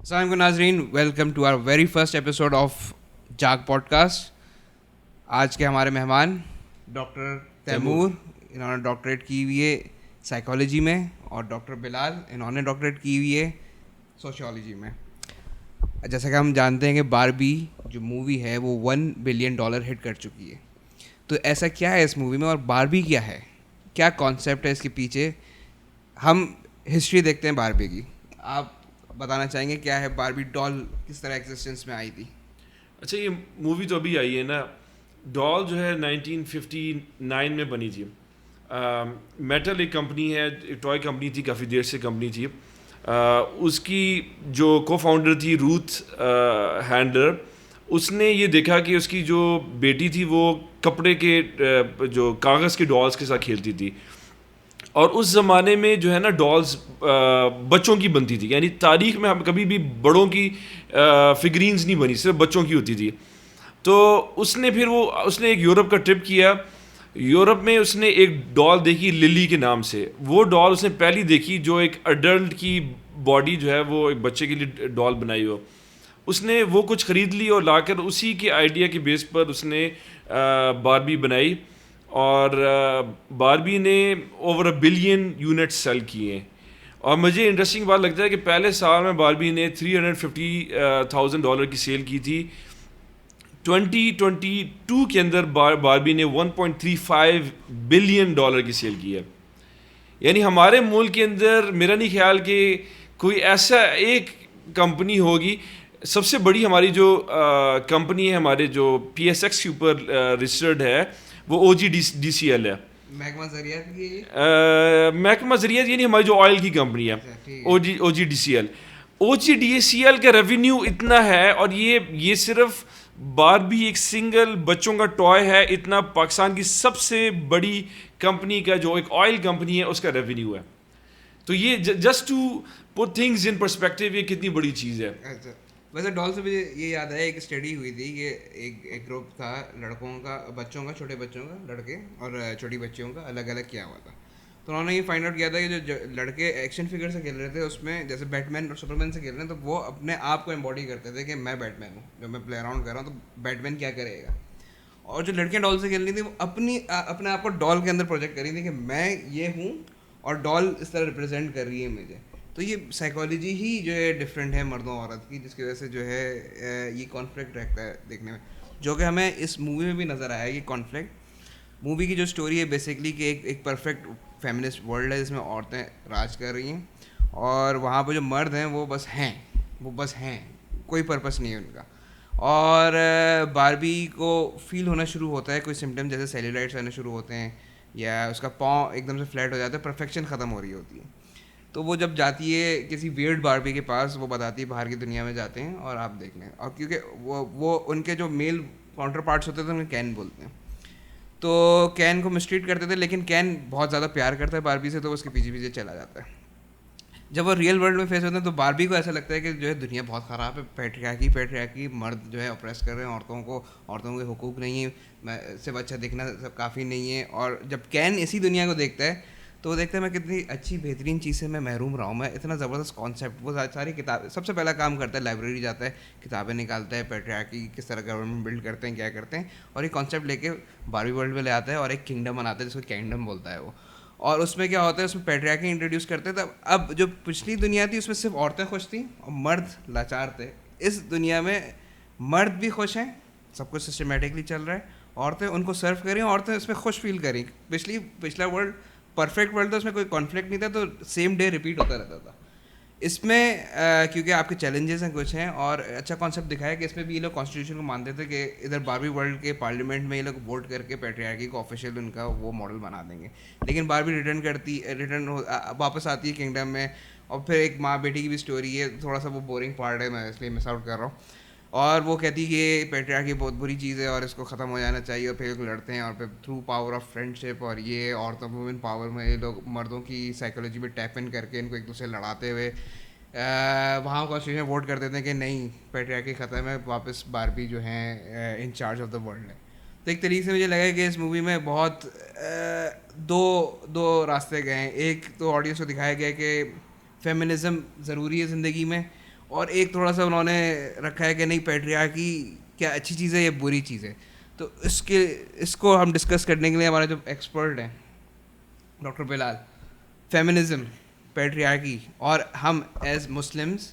السلام علیکم ناظرین، welcome to our very first episode of جاگ پوڈ کاسٹ. آج کے ہمارے مہمان ڈاکٹر تیمور، انہوں نے ڈاکٹریٹ کی ہوئی ہے سائیکالوجی میں، اور ڈاکٹر بلال، انہوں نے ڈاکٹریٹ کی ہوئی ہے سوشیالوجی میں. جیسا کہ ہم جانتے ہیں کہ باربی جو مووی ہے وہ $1 بلین ہٹ کر چکی ہے. تو ایسا کیا ہے اس مووی میں، اور باربی کیا ہے، کیا کانسیپٹ ہے اس کے پیچھے؟ ہم ہسٹری دیکھتے ہیں باربی کی. آپ بتانا چاہیں گے کیا ہے باربی ڈال کس طرح ایگزسٹنس میں آئی تھی؟ اچھا، یہ مووی تو ابھی آئی ہے نا. ڈال جو ہے 1959 میں بنی تھی. میٹل ایک کمپنی ہے، ایک ٹوائے کمپنی تھی، کافی دیر سے کمپنی تھی. اس کی جو کو فاؤنڈر تھی روتھ ہینڈلر، اس نے یہ دیکھا کہ اس کی جو بیٹی تھی وہ کپڑے کے جو کاغذ کے ڈالز کے ساتھ کھیلتی تھی. اور اس زمانے میں جو ہے نا ڈالز بچوں کی بنتی تھی، یعنی تاریخ میں ہم کبھی بھی بڑوں کی فگرینز نہیں بنی، صرف بچوں کی ہوتی تھی. تو اس نے ایک یورپ کا ٹرپ کیا. یورپ میں اس نے ایک ڈال دیکھی للی کے نام سے. وہ ڈال اس نے پہلی دیکھی جو ایک اڈلٹ کی باڈی جو ہے وہ ایک بچے کے لیے ڈال بنائی ہو. اس نے وہ کچھ خرید لی اور لا کر اسی کے آئیڈیا کے بیس پر اس نے باربی بنائی. اور باربی نے اوور $1 بلین یونٹ سیل کیے ہیں. اور مجھے انٹرسٹنگ بات لگتا ہے کہ پہلے سال میں باربی نے $350,000 کی سیل کی تھی. 2022 کے اندر باربی نے $1.35 بلین کی سیل کی ہے. یعنی ہمارے ملک کے اندر میرا نہیں خیال کہ کوئی ایسا ایک کمپنی ہوگی. سب سے بڑی ہماری جو کمپنی ہے، ہمارے جو PSX کے اوپر رجسٹرڈ ہے، وہ OGDCL ہے. محکمہ زراعت کی محکمہ زراعت یعنی ہماری جو آئل کی کمپنی ہے OGDCL. OGDCL کا ریونیو اتنا ہے، اور یہ صرف باربی ایک سنگل بچوں کا ٹوائے ہے، اتنا پاکستان کی سب سے بڑی کمپنی کا جو ایک آئل کمپنی ہے اس کا ریونیو ہے. تو یہ just to put things in perspective, یہ کتنی بڑی چیز ہے. ویسے ڈال سے مجھے یہ یاد ہے، ایک اسٹڈی ہوئی تھی کہ ایک گروپ تھا لڑکوں کا، بچوں کا، چھوٹے بچوں کا، لڑکے اور چھوٹی بچیوں کا الگ الگ کیا ہوا تھا. تو انہوں نے یہ فائنڈ آؤٹ کیا تھا کہ جو لڑکے ایکشن فگر سے کھیل رہے تھے اس میں جیسے بیٹ مین اور سپر مین سے کھیل رہے ہیں، تو وہ اپنے آپ کو امباڈی کرتے تھے کہ میں بیٹ مین ہوں، جب میں پلے اراؤنڈ کر رہا ہوں تو بیٹ مین کیا کرے گا. اور جو لڑکیاں ڈال سے کھیل رہی تھیں وہ اپنے آپ کو ڈال کے اندر پروجیکٹ کر رہی تھیں کہ میں یہ ہوں، اور ڈال اس طرح ریپرزینٹ کر رہی ہے مجھے. تو یہ سائیکالوجی ہی جو ہے ڈفرینٹ ہے مردوں اور عورت کی، جس کی وجہ سے جو ہے یہ کانفلکٹ رہتا ہے دیکھنے میں، جو کہ ہمیں اس مووی میں بھی نظر آیا. یہ کانفلکٹ مووی کی جو اسٹوری ہے بیسکلی کہ ایک پرفیکٹ فیمنسٹ ورلڈ ہے جس میں عورتیں راج کر رہی ہیں، اور وہاں پہ جو مرد ہیں وہ بس ہیں، کوئی پرپس نہیں ہے ان کا. اور باربی کو فیل ہونا شروع ہوتا ہے کوئی سمٹم، جیسے سیلیولائٹس آنے شروع ہوتے ہیں، یا اس کا پاؤں ایک دم سے فلیٹ ہو جاتا ہے، پرفیکشن ختم ہو رہی ہوتی ہے. تو وہ جب جاتی ہے کسی ویئرڈ باربی کے پاس، وہ بتاتی ہے باہر کی دنیا میں جاتے ہیں اور آپ دیکھ لیں. اور کیونکہ وہ ان کے جو میل کاؤنٹر پارٹس ہوتے تھے انہیں کین بولتے ہیں، تو کین کو مسٹریٹ کرتے تھے، لیکن کین بہت زیادہ پیار کرتا ہے باربی سے، تو اس کے پیچھے پیچھے چلا جاتا ہے. جب وہ ریئل ورلڈ میں فیس ہوتے ہیں تو باربی کو ایسا لگتا ہے کہ جو ہے دنیا بہت خراب ہے، پیٹریاکی مرد جو ہے اپریس کر رہے ہیں عورتوں کے حقوق نہیں ہیں، صرف اچھا دیکھنا سب کافی نہیں ہے. اور جب کین اسی دنیا کو دیکھتا ہے تو وہ دیکھتا ہے میں کتنی اچھی بہترین چیز سے میں محروم رہا ہوں، میں اتنا زبردست کانسیپٹ. وہ ساری کتاب سب سے پہلا کام کرتا ہے، لائبریری جاتا ہے، کتابیں نکالتا ہے، پیٹریاکی کس طرح گورنمنٹ بلڈ کرتے ہیں، کیا کرتے ہیں، اور ایک کانسیپٹ لے کے باربی ورلڈ میں لے آتا ہے اور ایک کنگڈم بناتا ہے جس کو کینگڈم بولتا ہے وہ. اور اس میں کیا ہوتا ہے، اس میں پیٹریاکی انٹروڈیوس کرتے تھے. اب جو پچھلی دنیا تھی اس میں صرف عورتیں خوش تھیں اور مرد لاچار تھے. اس دنیا میں مرد بھی خوش ہیں، سب کچھ سسٹمیٹکلی چل رہا ہے، عورتیں ان کو سرو کریں، عورتیں اس میں خوش فیل کریں. پچھلا ورلڈ پرفیکٹ ورلڈ تھا، اس میں کوئی کانفلکٹ نہیں تھا، تو سیم ڈے ریپیٹ ہوتا رہتا تھا. اس میں کیونکہ آپ کے چیلنجز ہیں کچھ ہیں، اور اچھا کانسیپٹ دکھایا کہ اس میں بھی یہ لوگ کانسٹیٹیوشن کو مانتے تھے کہ ادھر باربی ورلڈ کے پارلیمنٹ میں یہ لوگ ووٹ کر کے پیٹریارکی کو آفیشیل ان کا وہ ماڈل بنا دیں گے. لیکن باربی ریٹرن واپس آتی ہے کنگڈم میں، اور پھر ایک ماں بیٹی کی بھی اسٹوری ہے. تھوڑا سا وہ بورنگ پارٹ ہے، میں اس لیے مس آؤٹ کر رہا ہوں. اور وہ کہتی ہے کہ پیٹریارکی بہت بری چیز ہے اور اس کو ختم ہو جانا چاہیے. اور پھر لوگ لڑتے ہیں، اور پھر تھرو پاور آف فرینڈشپ اور یہ عورتوں وومن پاور میں یہ لوگ مردوں کی سائیکالوجی میں ٹیپ ان کر کے ان کو ایک دوسرے لڑاتے ہوئے وہاں کانسٹیٹیوشن ووٹ کر دیتے ہیں کہ نہیں پیٹریارکی ختم ہے، واپس باربی جو ہیں in charge of the world ہے. تو ایک طریقے سے مجھے لگا کہ اس مووی میں بہت دو راستے گئے ہیں. ایک تو آڈینس کو دکھایا گیا کہ فیمنزم ضروری ہے زندگی میں، اور ایک تھوڑا سا انہوں نے رکھا ہے کہ نہیں پیٹریارکی کیا اچھی چیز ہے یا بری چیز ہے. تو اس کو ہم ڈسکس کرنے کے لیے ہمارے جو ایکسپرٹ ہیں ڈاکٹر بلال, فیمنزم, پیٹریارکی, اور ہم ایز مسلمس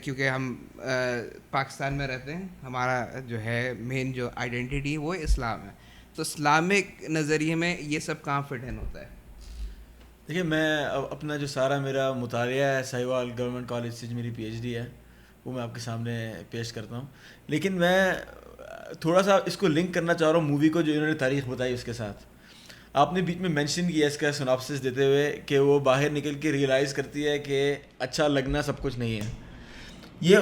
کیونکہ ہم پاکستان میں رہتے ہیں, ہمارا جو ہے مین جو آئیڈینٹی وہ اسلام ہے, تو اسلامک نظریے میں یہ سب کہاں فٹ ان ہوتا ہے؟ دیکھیے میں اپنا جو سارا میرا مطالعہ ہے ساہیوال گورنمنٹ کالج سے جو میری پی ایچ ڈی ہے وہ میں آپ کے سامنے پیش کرتا ہوں, لیکن میں تھوڑا سا اس کو لنک کرنا چاہ رہا ہوں مووی کو جو انہوں نے تاریخ بتائی اس کے ساتھ. آپ نے بیچ میں مینشن کیا اس کا سناپسس دیتے ہوئے کہ وہ باہر نکل کے ریئلائز کرتی ہے کہ اچھا لگنا سب کچھ نہیں ہے. یہ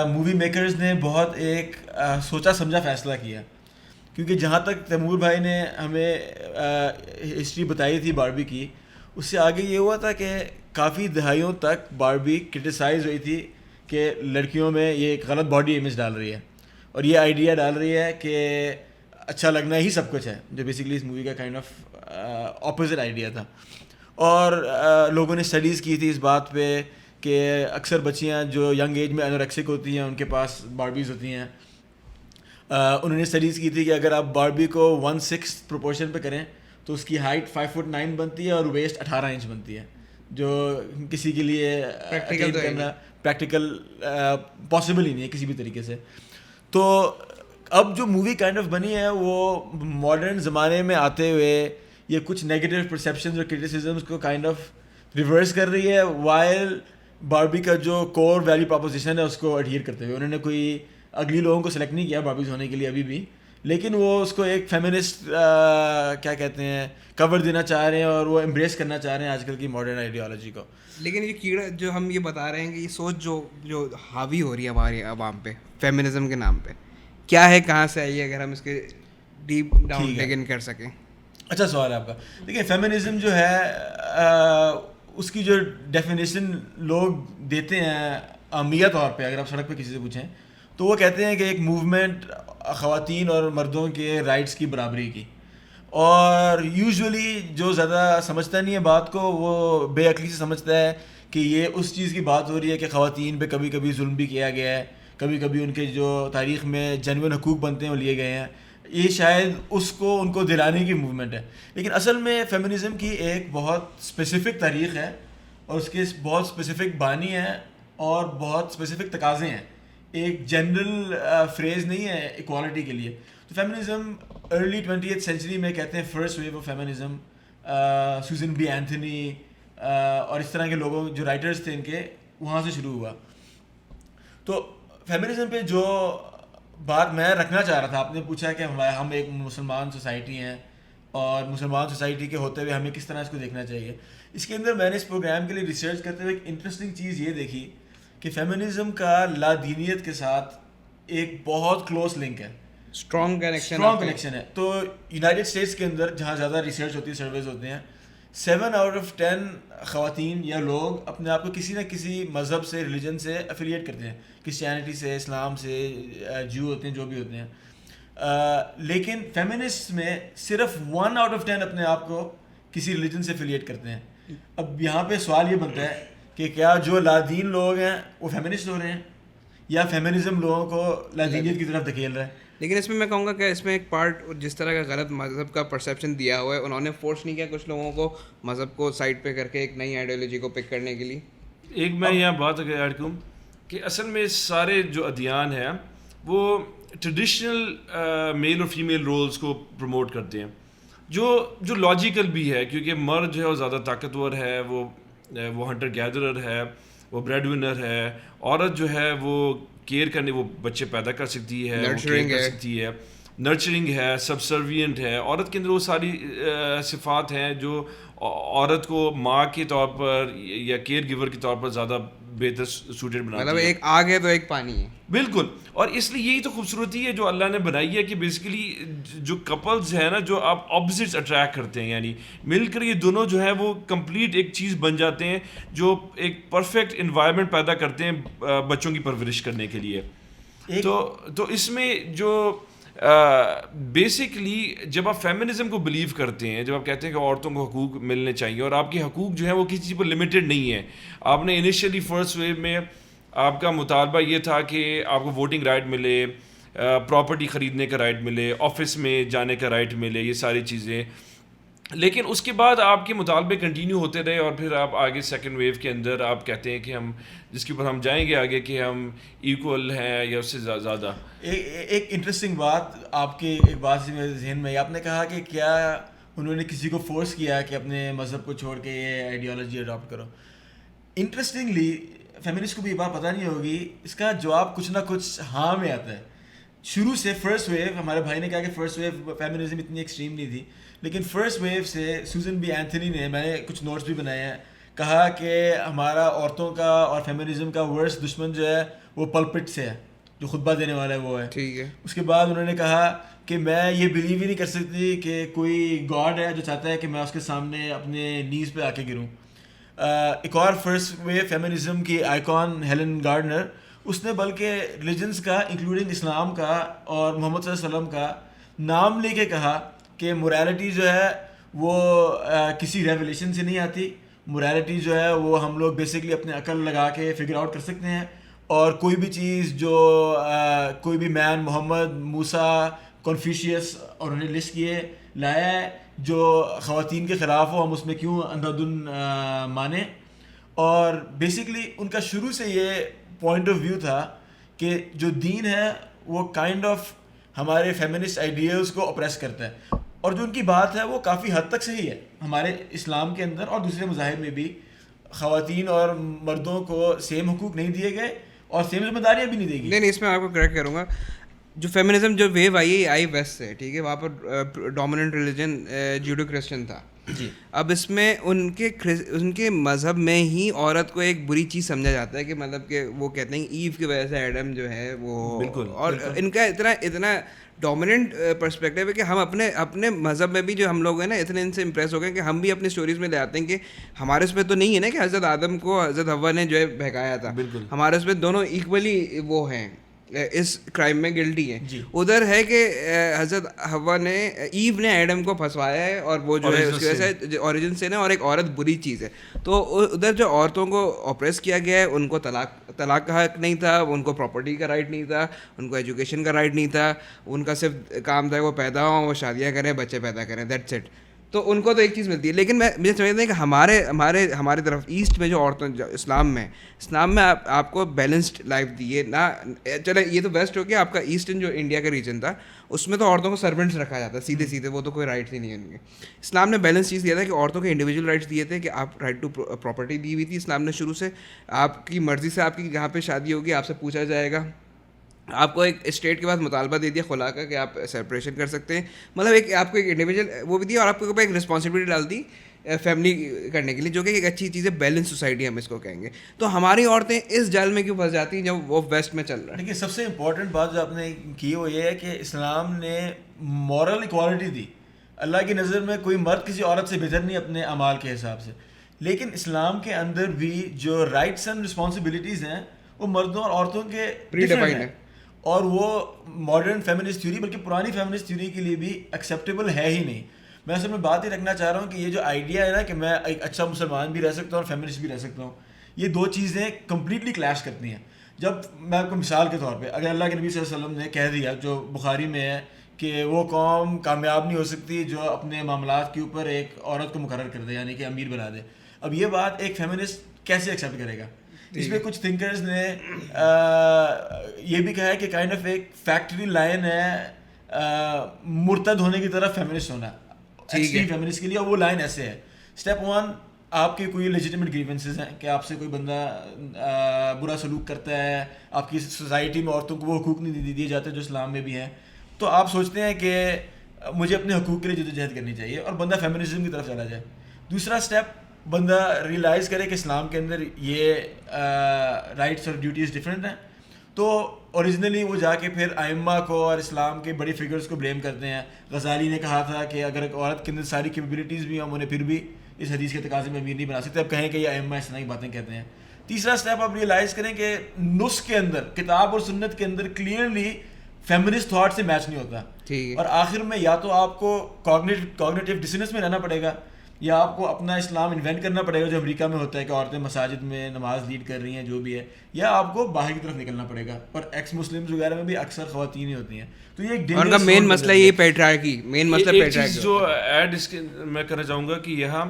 مووی میکرز نے بہت ایک سوچا سمجھا فیصلہ کیا, کیونکہ جہاں تک تیمور بھائی نے ہمیں ہسٹری بتائی تھی باربی کی, اس سے آگے یہ ہوا تھا کہ کافی دہائیوں تک باربی کرٹیسائز ہوئی تھی کہ لڑکیوں میں یہ ایک غلط باڈی امیج ڈال رہی ہے اور یہ آئیڈیا ڈال رہی ہے کہ اچھا لگنا ہی سب کچھ ہے, جو بیسیکلی اس مووی کا کائنڈ آف اپوزٹ آئیڈیا تھا. اور لوگوں نے اسٹڈیز کی تھی اس بات پہ کہ اکثر بچیاں جو ینگ ایج میں انوریکسک ہوتی ہیں ان کے پاس باربیز ہوتی ہیں. انہوں نے اسٹڈیز کی تھی کہ اگر آپ باربی کو 1/6 پروپورشن پہ کریں تو اس کی ہائٹ 5'9" بنتی ہے اور ویسٹ 18 انچ بنتی ہے, جو کسی کے لیے کرنا پریکٹیکل پاسبل ہی نہیں ہے کسی بھی طریقے سے. تو اب جو مووی کائنڈ آف بنی ہے وہ ماڈرن زمانے میں آتے ہوئے یہ کچھ نیگیٹو پرسیپشنز اور کرٹیسزمس کو کائنڈ آف ریورس کر رہی ہے, وائل باربی کا جو کور ویلیو پروپوزیشن ہے اس کو اڈہیر کرتے ہوئے. انہوں نے کوئی اگلی لوگوں کو سلیکٹ نہیں کیا باربیز ہونے کے لیے ابھی بھی, لیکن وہ اس کو ایک فیمنسٹ کیا کہتے ہیں کور دینا چاہ رہے ہیں اور وہ امبریس کرنا چاہ رہے ہیں آج کل کی ماڈرن آئیڈیالوجی کو. لیکن یہ کیڑا جو ہم یہ بتا رہے ہیں کہ یہ سوچ جو حاوی ہو رہی ہے ہماری عوام پہ فیمنزم کے نام پہ, کیا ہے, کہاں سے آئی ہے, اگر ہم اس کے ڈیپ ڈاؤن ڈگ ان کر سکیں. اچھا سوال ہے آپ کا. دیکھیے فیمنزم جو ہے اس کی جو ڈیفینیشن لوگ دیتے ہیں عامیہ طور پہ, اگر آپ سڑک پہ کسی سے پوچھیں تو وہ کہتے ہیں کہ ایک موومنٹ خواتین اور مردوں کے رائٹس کی برابری کی. اور یوزولی جو زیادہ سمجھتا نہیں ہے بات کو وہ بے عقلی سے سمجھتا ہے کہ یہ اس چیز کی بات ہو رہی ہے کہ خواتین پہ کبھی کبھی ظلم بھی کیا گیا ہے, کبھی کبھی ان کے جو تاریخ میں جینوئن حقوق بنتے ہیں وہ لیے گئے ہیں, یہ شاید اس کو ان کو دلانے کی موومنٹ ہے. لیکن اصل میں فیمنزم کی ایک بہت اسپیسیفک تاریخ ہے اور اس کے بہت اسپیسیفک بانی ہیں اور بہت اسپیسیفک تقاضے ہیں, ایک جنرل فریز نہیں ہے ایکوالٹی کے لیے. تو فیمنزم ارلی 20th سینچری میں کہتے ہیں first wave of feminism, Susan B Anthony اور اس طرح کے لوگوں جو رائٹرز تھے ان کے وہاں سے شروع ہوا. تو فیمنزم پہ جو بات میں رکھنا چاہ رہا تھا, آپ نے پوچھا کہ ہم ایک مسلمان سوسائٹی ہیں اور مسلمان سوسائٹی کے ہوتے ہوئے ہمیں کس طرح اس کو دیکھنا چاہیے. اس کے اندر میں نے اس پروگرام کے لیے ریسرچ کرتے ہوئے ایک انٹرسٹنگ چیز یہ دیکھی کہ فیمنزم کا لادینیت کے ساتھ ایک بہت کلوز لنک ہے, اسٹرانگ کنیکشن ہے. تو یونائٹیڈ اسٹیٹس کے اندر جہاں زیادہ ریسرچ ہوتی ہے, سرویز ہوتے ہیں, 7 out of 10 خواتین یا لوگ اپنے آپ کو کسی نہ کسی مذہب سے ریلیجن سے افیلیٹ کرتے ہیں, کرسچینٹی سے, اسلام سے, جو ہوتے ہیں جو بھی ہوتے ہیں. لیکن فیمنسٹ میں صرف 1 out of 10 اپنے آپ کو کسی ریلیجن سے افیلیٹ کرتے ہیں. اب یہاں پہ سوال یہ بنتا ہے کہ کیا جو لادین لوگ ہیں وہ فیمنسٹ ہو رہے ہیں یا فیمنزم لوگوں کو لادینیت کی طرف دھکیل رہا ہے. لیکن اس میں کہوں گا کہ اس میں ایک پارٹ جس طرح کا غلط مذہب کا پرسیپشن دیا ہوا ہے, انہوں نے فورس نہیں کیا کچھ لوگوں کو مذہب کو سائڈ پہ کر کے ایک نئی آئیڈیالوجی کو پک کرنے کے لیے. ایک میں یہاں بات اگر ایڈ کروں کہ اصل میں سارے جو ادیان ہیں وہ ٹریڈیشنل میل اور فیمیل رولز کو پروموٹ کرتے ہیں, جو لاجیکل بھی ہے, کیونکہ مرد جو ہے وہ زیادہ طاقتور ہے, وہ ہنٹر گیدرر ہے, وہ بریڈ ونر ہے, عورت جو ہے وہ کیئر کرنے, وہ بچے پیدا کر سکتی ہے, وہ کیئر کر سکتی ہے, نرچرنگ ہے, سبسروینٹ ہے. عورت کے اندر وہ ساری صفات ہیں جو عورت کو ماں کے طور پر یا کیئر گیور کے طور پر زیادہ بہتر سوٹیڈ بناتی ہے. مطلب ایک آگ ہے تو ایک پانی ہے. بالکل. اور اس لیے یہی تو خوبصورتی ہے جو اللہ نے بنائی ہے کہ بیسیکلی جو کپلز ہیں نا, جو آپ اپوزٹس اٹریکٹ کرتے ہیں, یعنی مل کر یہ دونوں جو ہے وہ کمپلیٹ ایک چیز بن جاتے ہیں جو ایک پرفیکٹ انوائرمنٹ پیدا کرتے ہیں بچوں کی پرورش کرنے کے لیے. تو اس میں جو بیسکلی جب آپ فیمنزم کو بلیو کرتے ہیں, جب آپ کہتے ہیں کہ عورتوں کو حقوق ملنے چاہیے اور آپ کے حقوق جو ہیں وہ کسی چیز پر لمیٹڈ نہیں ہے. آپ نے انیشیلی فرسٹ ویو میں آپ کا مطالبہ یہ تھا کہ آپ کو ووٹنگ رائٹ ملے, پراپرٹی خریدنے کا رائٹ ملے, آفس میں جانے کا رائٹ ملے, یہ ساری چیزیں. لیکن اس کے بعد آپ کے مطالبے کنٹینیو ہوتے رہے اور پھر آپ آگے سیکنڈ ویو کے اندر آپ کہتے ہیں کہ ہم جس کے اوپر ہم جائیں گے آگے کہ ہم ایکول ہیں یا اس سے زیادہ. ایک انٹرسٹنگ بات آپ کے ایک بات سے میرے ذہن میں, آپ نے کہا کہ کیا انہوں نے کسی کو فورس کیا کہ اپنے مذہب کو چھوڑ کے یہ آئیڈیالوجی اڈاپٹ کرو. انٹرسٹنگلی فیمنسٹ کو بھی یہ بات پتہ نہیں ہوگی, اس کا جواب کچھ نہ کچھ ہاں میں آتا ہے. شروع سے فرسٹ ویو, ہمارے بھائی نے کہا کہ فرسٹ ویو فیمنزم اتنی ایکسٹریم نہیں تھی, لیکن فرسٹ ویو سے سوزن بی اینتھنی نے, میں نے کچھ نوٹس بھی بنائے ہیں, کہا کہ ہمارا عورتوں کا اور فیمنزم کا ورسٹ دشمن جو ہے وہ پلپٹ سے ہے, جو خطبہ دینے والا ہے وہ ہے. ٹھیک ہے. اس کے بعد انہوں نے کہا کہ میں یہ بلیو ہی نہیں کر سکتی کہ کوئی گاڈ ہے جو چاہتا ہے کہ میں اس کے سامنے اپنے نیز پہ آ کے گروں. ایک اور فرسٹ ویو فیمنزم کی آئیکن ہیلن گارڈنر, اس نے بلکہ ریلیجنس کا انکلوڈنگ اسلام کا اور محمد صلی اللہ علیہ وسلم کا نام لے کے کہا کہ موریلٹی جو ہے وہ کسی ریولیشن سے نہیں آتی. موریلٹی جو ہے وہ ہم لوگ بیسکلی اپنے عقل لگا کے فگر آؤٹ کر سکتے ہیں, اور کوئی بھی چیز جو کوئی بھی مین محمد, موسیٰ, کنفیوشیس اور انہیں لسٹ کیے لایا ہے جو خواتین کے خلاف ہو, ہم اس میں کیوں اندھا دھن مانیں. اور بیسکلی ان کا شروع سے یہ پوائنٹ آف ویو تھا کہ جو دین ہے وہ کائنڈ آف ہمارے فیمنسٹ آئیڈیلز کو اپریس کرتا ہے, اور جو ان کی بات ہے وہ کافی حد تک صحیح ہے. ہمارے اسلام کے اندر اور دوسرے مذاہب میں بھی خواتین اور مردوں کو سیم حقوق نہیں دیے گئے اور سیم ذمہ داریاں بھی نہیں دی گئی. نہیں, اس میں آپ کو کریکٹ کروں گا. جو فیمنزم جو ویو آئی ویسٹ سے, ٹھیک ہے, وہاں پر ڈومیننٹ ریلیجن جیوڈو کرسچن تھا. جی. اب اس میں ان کے مذہب میں ہی عورت کو ایک بری چیز سمجھا جاتا ہے کہ مطلب کہ وہ کہتے ہیں ایو کی وجہ سے ایڈم جو ہے وہ, بالکل, اور ان کا اتنا ڈومیننٹ پرسپیکٹیو ہے کہ ہم اپنے مذہب میں بھی جو ہم لوگ ہیں نا اتنے ان سے امپریس ہو گئے کہ ہم بھی اپنی اسٹوریز میں لے آتے ہیں کہ ہمارے اس میں تو نہیں ہے نا کہ حضرت آدم کو حضرت حوا نے جو ہے بہکایا تھا. بالکل. ہمارے اس میں دونوں ایکولی وہ ہیں, اس کرائم میں گلٹی ہے. ادھر ہے کہ حضرت حوا نے, ایو نے ایڈم کو پھنسوایا ہے, اور وہ جو ہے اس کی وجہ سے اوریجن سے نا, اور ایک عورت بری چیز ہے. تو ادھر جو عورتوں کو آپریس کیا گیا ہے, ان کو طلاق کا حق نہیں تھا, ان کو پراپرٹی کا رائٹ نہیں تھا, ان کو ایجوکیشن کا رائٹ نہیں تھا, ان کا صرف کام تھا وہ پیدا ہوں, وہ شادیاں کریں, بچے پیدا کریں, دیٹس اٹ. تو ان کو تو ایک چیز ملتی ہے. لیکن مجھے سمجھتے ہیں کہ ہمارے طرف ایسٹ میں جو عورتوں, اسلام میں آپ کو بیلنسڈ لائف دی ہے نا. چلے یہ تو بیسٹ ہو گیا, آپ کا ایسٹرن جو انڈیا کا ریجن تھا اس میں تو عورتوں کو سرونٹس رکھا جاتا ہے سیدھے, وہ تو کوئی رائٹس ہی نہیں ہے ان کے. اسلام نے بیلنس چیز دیا تھا کہ عورتوں کے انڈیویجول رائٹس دیے تھے, کہ آپ رائٹ ٹو پراپرٹی دی ہوئی تھی اسلام نے شروع سے. آپ کی مرضی سے آپ کی جہاں پہ شادی ہوگی آپ سے پوچھا جائے گا. آپ کو ایک اسٹیٹ کے پاس مطالبہ دے دیا خلا کا کہ آپ سیپریشن کر سکتے ہیں, مطلب ایک آپ کو ایک انڈیویجول وہ بھی دیا, اور آپ کے اوپر ایک رسپانسبلٹی ڈال دی فیملی کرنے کے لیے, جو کہ ایک اچھی چیز ہے. بیلنس سوسائٹی ہم اس کو کہیں گے. تو ہماری عورتیں اس جال میں کیوں پھنس جاتی ہیں جب وہ ویسٹ میں چل رہا ہے؟ دیکھیے سب سے امپورٹنٹ بات جو آپ نے کی وہ یہ ہے کہ اسلام نے مورل ایکوالٹی دی. اللہ کی نظر میں کوئی مرد کسی عورت سے بہتر نہیں اپنے اعمال کے حساب سے, لیکن اسلام کے اندر بھی جو رائٹس اینڈ رسپانسبلٹیز ہیں وہ مردوں اور عورتوں کے پری ڈیفائنڈ ہیں, اور وہ ماڈرن فیمنسٹ تھیوری بلکہ پرانی فیمنسٹ تھیوری کے لیے بھی ایکسیپٹیبل ہے ہی نہیں. میں اصل میں بات ہی رکھنا چاہ رہا ہوں کہ یہ جو آئیڈیا ہے نا کہ میں ایک اچھا مسلمان بھی رہ سکتا ہوں اور فیمنسٹ بھی رہ سکتا ہوں, یہ دو چیزیں کمپلیٹلی کلیش کرتی ہیں. جب میں آپ کو مثال کے طور پہ, اگر اللہ کے نبی صلی اللہ علیہ وسلم نے کہہ دیا جو بخاری میں ہے کہ وہ قوم کامیاب نہیں ہو سکتی جو اپنے معاملات کے اوپر ایک عورت کو مقرر کر دے, یعنی کہ امیر بنا دے, اب یہ بات ایک فیمنسٹ کیسے ایکسیپٹ کرے گا؟ اس پہ کچھ تھنکرز نے یہ بھی کہا ہے کہ کائنڈ آف ایک فیکٹری لائن ہے مرتد ہونے کی طرف فیمنسٹ ہونا, ایکسٹریم فیمنسٹ کے لیے. اور وہ لائن ایسے ہے, اسٹیپ 1 آپ کے کوئی لیجیٹیمیٹ گریونسز ہیں کہ آپ سے کوئی بندہ برا سلوک کرتا ہے, آپ کی سوسائٹی میں عورتوں کو وہ حقوق نہیں دیے جاتے جو اسلام میں بھی ہیں, تو آپ سوچتے ہیں کہ مجھے اپنے حقوق کے لیے جدوجہد کرنی چاہیے, اور بندہ فیمنزم کی طرف چلا جائے. دوسرا اسٹیپ, بندہ ریئلائز کرے کہ اسلام کے اندر یہ رائٹس اور ڈیوٹیز ڈفرینٹ ہیں, تو اوریجنلی وہ جا کے پھر ائمہ کو اور اسلام کے بڑے فگرز کو بلیم کرتے ہیں. غزالی نے کہا تھا کہ اگر ایک عورت کے اندر ساری کیپیبلٹیز بھی ہوں, ہم انہیں پھر بھی اس حدیث کے تقاضے میں امیر نہیں بنا سکتے. اب کہیں کہ یہ ائمہ اس طرح کی باتیں کہتے ہیں. تیسرا اسٹیپ آپ ریئلائز کریں کہ نص کے اندر, کتاب اور سنت کے اندر کلیئرلی فیمنسٹ تھاٹ سے میچ نہیں ہوتا, اور آخر میں یا تو آپ کو کوگنیٹیو ڈسنس میں رہنا پڑے گا, یا آپ کو اپنا اسلام انوینٹ کرنا پڑے گا جو امریکہ میں ہوتا ہے کہ عورتیں مساجد میں نماز لیڈ کر رہی ہیں جو بھی ہے, یا آپ کو باہر کی طرف نکلنا پڑے گا. اور ایکس مسلمز وغیرہ میں بھی اکثر خواتین ہی ہوتی ہیں. تو یہ ایک ان کا مین مسئلہ یہ پیٹریارکی, مین مسئلہ پیٹریارکی. جو ایڈ اس کے میں کرنا چاہوں گا کہ یہاں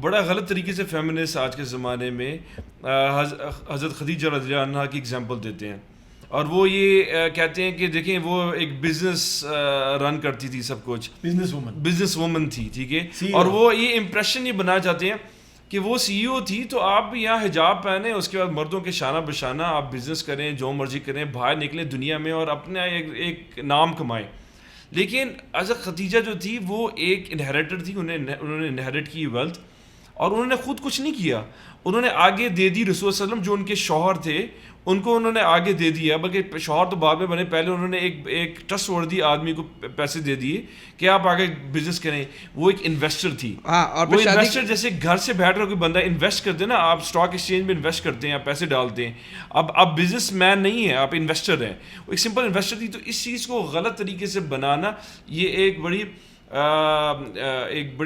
بڑا غلط طریقے سے فیمنسٹ آج کے زمانے میں حضرت خدیجہ رضی اللہ عنہا کی اگزامپل دیتے ہیں, اور وہ یہ کہتے ہیں کہ دیکھیں وہ ایک بزنس رن کرتی تھی, سب کچھ بزنس وومن تھی, ٹھیک ہے, اور وہ یہ امپریشن یہ بنانا چاہتے ہیں کہ وہ سی ای او تھی تو آپ بھی یہاں حجاب پہنیں, اس کے بعد مردوں کے شانہ بشانہ آپ بزنس کریں, جو مرضی کریں, باہر نکلیں دنیا میں اور اپنا ایک نام کمائیں. لیکن حضرت خدیجہ جو تھی وہ ایک انہیریٹر تھی, انہوں نے انہیریٹ کی ویلتھ, اور انہوں نے خود کچھ نہیں کیا, انہوں نے آگے دے دی رسول صلی اللہ علیہ وسلم جو ان کے شوہر تھے ان کو انہوں نے آگے دے دیا, بلکہ شوہر تو بعد میں بنے, پہلے انہوں نے ایک ٹرسٹ وردی آدمی کو پیسے دے دیے کہ آپ آگے بزنس کریں. وہ ایک انویسٹر تھی, وہ انویسٹر جیسے گھر سے بیٹھ کر کوئی بندہ انویسٹ کرتے ہیں نا, آپ اسٹاک ایکسچینج میں انویسٹ کرتے ہیں, آپ پیسے ڈالتے ہیں, اب آپ بزنس مین نہیں ہیں, آپ انویسٹر ہیں. وہ ایک سمپل انویسٹر تھی. تو اس چیز کو غلط طریقے سے بنانا یہ ایک بڑی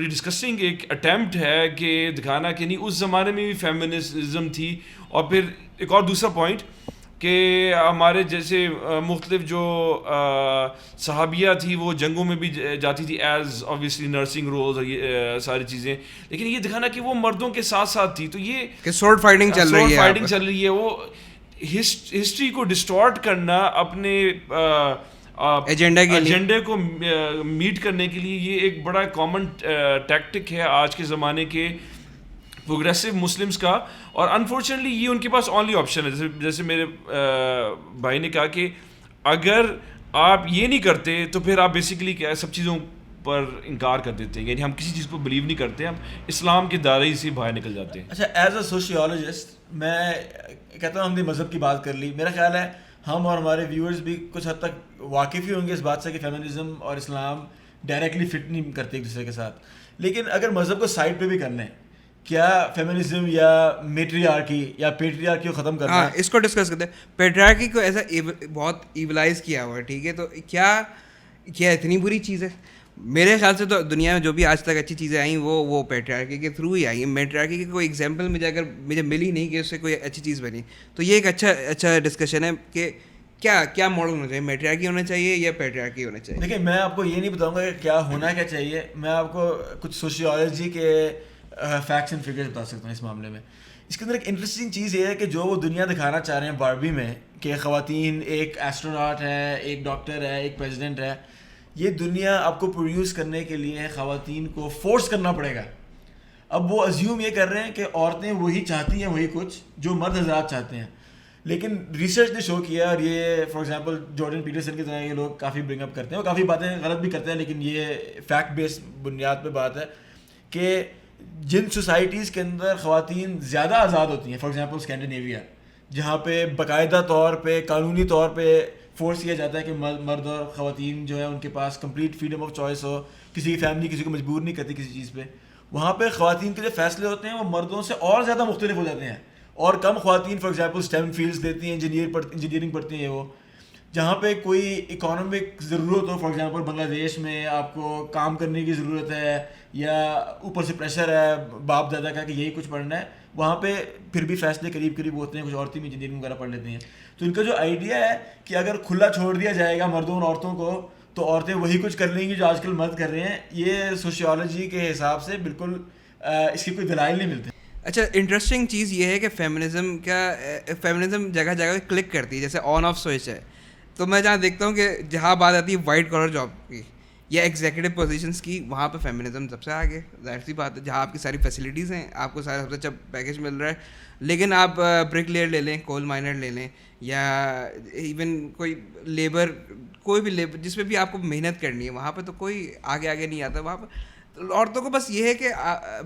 ڈسکسنگ ایک اٹیمپٹ ہے کہ دکھانا کہ نہیں اس زمانے میں بھی فیمنزم تھی. اور پھر ایک اور دوسرا پوائنٹ کہ ہمارے جیسے مختلف جو صحابیہ تھی وہ جنگوں میں بھی جاتی تھی ایز آبویسلی نرسنگ رولز اور یہ ساری چیزیں, لیکن یہ دکھانا کہ وہ مردوں کے ساتھ ساتھ تھی. تو یہ کہ سورڈ فائٹنگ چل رہی ہے, وہ ہسٹری کو ڈسٹارٹ کرنا اپنے ایجنڈے کو میٹ کرنے کے لیے, یہ ایک بڑا کامن ٹیکٹک ہے آج کے زمانے کے پروگریسو مسلمس کا. اور انفارچونیٹلی یہ ان کے پاس اونلی آپشن ہے, جیسے میرے بھائی نے کہا کہ اگر آپ یہ نہیں کرتے تو پھر آپ بیسیکلی کیا سب چیزوں پر انکار کر دیتے ہیں, یعنی ہم کسی چیز کو بلیو نہیں کرتے, ہم اسلام کے دائرے سے باہر نکل جاتے ہیں. اچھا, ایز اے سوشیولوجسٹ میں کہتا ہوں ہم نے مذہب کی بات کر لی, میرا خیال ہے ہم اور ہمارے ویورز بھی کچھ حد تک واقف ہی ہوں گے اس بات سے کہ فیمنزم اور اسلام ڈائریکٹلی فٹ نہیں کرتے ایک دوسرے کے ساتھ. لیکن اگر مذہب کو سائڈ پہ بھی کر لیں, کیا فیمنزم یا میٹریارکی یا پیٹریارکی کو ختم کرنا ہے؟ اس کو ڈسکس کرتے ہیں. پیٹریارکی کو ایسا بہت ایولائز کیا ہوا ہے, ٹھیک ہے, تو کیا اتنی بری چیز ہے؟ میرے خیال سے تو دنیا میں جو بھی آج تک اچھی چیزیں آئیں وہ پیٹریارکی کے تھرو ہی آئی ہیں. میٹریارکی کی کوئی ایگزامپل مجھے ملی نہیں کہ اس سے کوئی اچھی چیز بنی. تو یہ ایک اچھا ڈسکشن ہے کہ کیا ماڈل ہونا چاہیے, میٹریارکی ہونا چاہیے یا پیٹریارکی ہونا چاہیے. دیکھیں میں آپ کو یہ نہیں بتاؤں گا کہ کیا ہونا کیا چاہیے, میں آپ کو کچھ سوشیولوجی کے فیکٹس اینڈ فگرز بتا سکتا ہوں اس معاملے میں. اس کے اندر ایک انٹرسٹنگ چیز یہ ہے کہ جو وہ دنیا دکھانا چاہ رہے ہیں باربی میں کہ خواتین ایک ایسٹروناٹ ہے, ایک ڈاکٹر ہے, ایک پریزیڈنٹ ہے, یہ دنیا آپ کو پروڈیوس کرنے کے لیے خواتین کو فورس کرنا پڑے گا. اب وہ ازیوم یہ کر رہے ہیں کہ عورتیں وہی چاہتی ہیں وہی کچھ جو مرد حضرات چاہتے ہیں. لیکن ریسرچ نے شو کیا, اور یہ فار ایگزامپل جارڈن پیٹرسن کی طرح یہ لوگ کافی برنگ اپ کرتے ہیں, وہ کافی باتیں غلط بھی کرتے ہیں, لیکن یہ فیکٹ بیس بنیاد پہ بات ہے کہ جن سوسائٹیز کے اندر خواتین زیادہ آزاد ہوتی ہیں, فار ایگزامپل اسکینڈینیویا, جہاں پہ باقاعدہ طور پہ قانونی طور پہ فورس کیا جاتا ہے کہ مرد اور خواتین جو ہے ان کے پاس کمپلیٹ فریڈم آف چوائس ہو, کسی کی فیملی کسی کو مجبور نہیں کرتی کسی چیز پہ, وہاں پہ خواتین کے جو فیصلے ہوتے ہیں وہ مردوں سے اور زیادہ مختلف ہو جاتے ہیں. اور کم خواتین فار ایگزامپل اسٹیم فیلڈس دیتی ہیں, انجینئرنگ پڑھتی ہیں. وہ جہاں پہ کوئی اکانومک ضرورت ہو, فار ایگزامپل بنگلہ دیش میں آپ کو کام کرنے کی ضرورت ہے یا اوپر سے پریشر ہے باپ دادا کا کہ یہی کچھ پڑھنا ہے, وہاں پہ پھر بھی فیصلے قریب ہوتے ہیں. کچھ عورتیں بھی انجینئرنگ وغیرہ پڑھ لیتی ہیں. تو ان کا جو آئیڈیا ہے کہ اگر کھلا چھوڑ دیا جائے گا مردوں اور عورتوں کو تو عورتیں وہی کچھ کر لیں گی جو آج کل مرد کر رہے ہیں, یہ سوشیولوجی کے حساب سے بالکل اس کی کوئی دلائل نہیں ملتے. اچھا, انٹرسٹنگ چیز یہ ہے کہ فیمنزم جگہ جگہ کلک کرتی ہے, جیسے آن آف سوئچ ہے. تو میں جہاں دیکھتا ہوں کہ جہاں بات آتی ہے وائٹ کالر جاب کی یا ایگزیکٹو پوزیشنس کی, وہاں پہ فیمنزم سب سے آگے, ظاہر سی بات ہے, جہاں آپ کی ساری فیسلٹیز ہیں, آپ کو سارا سب سے اچھا پیکیج مل رہا ہے. لیکن آپ برک لیئر لے لیں, کول مائنر لے لیں, یا ایون کوئی لیبر, کوئی بھی لیبر جس پہ بھی آپ کو محنت کرنی ہے, وہاں پہ تو کوئی آگے نہیں آتا. وہاں پہ عورتوں کو بس یہ ہے کہ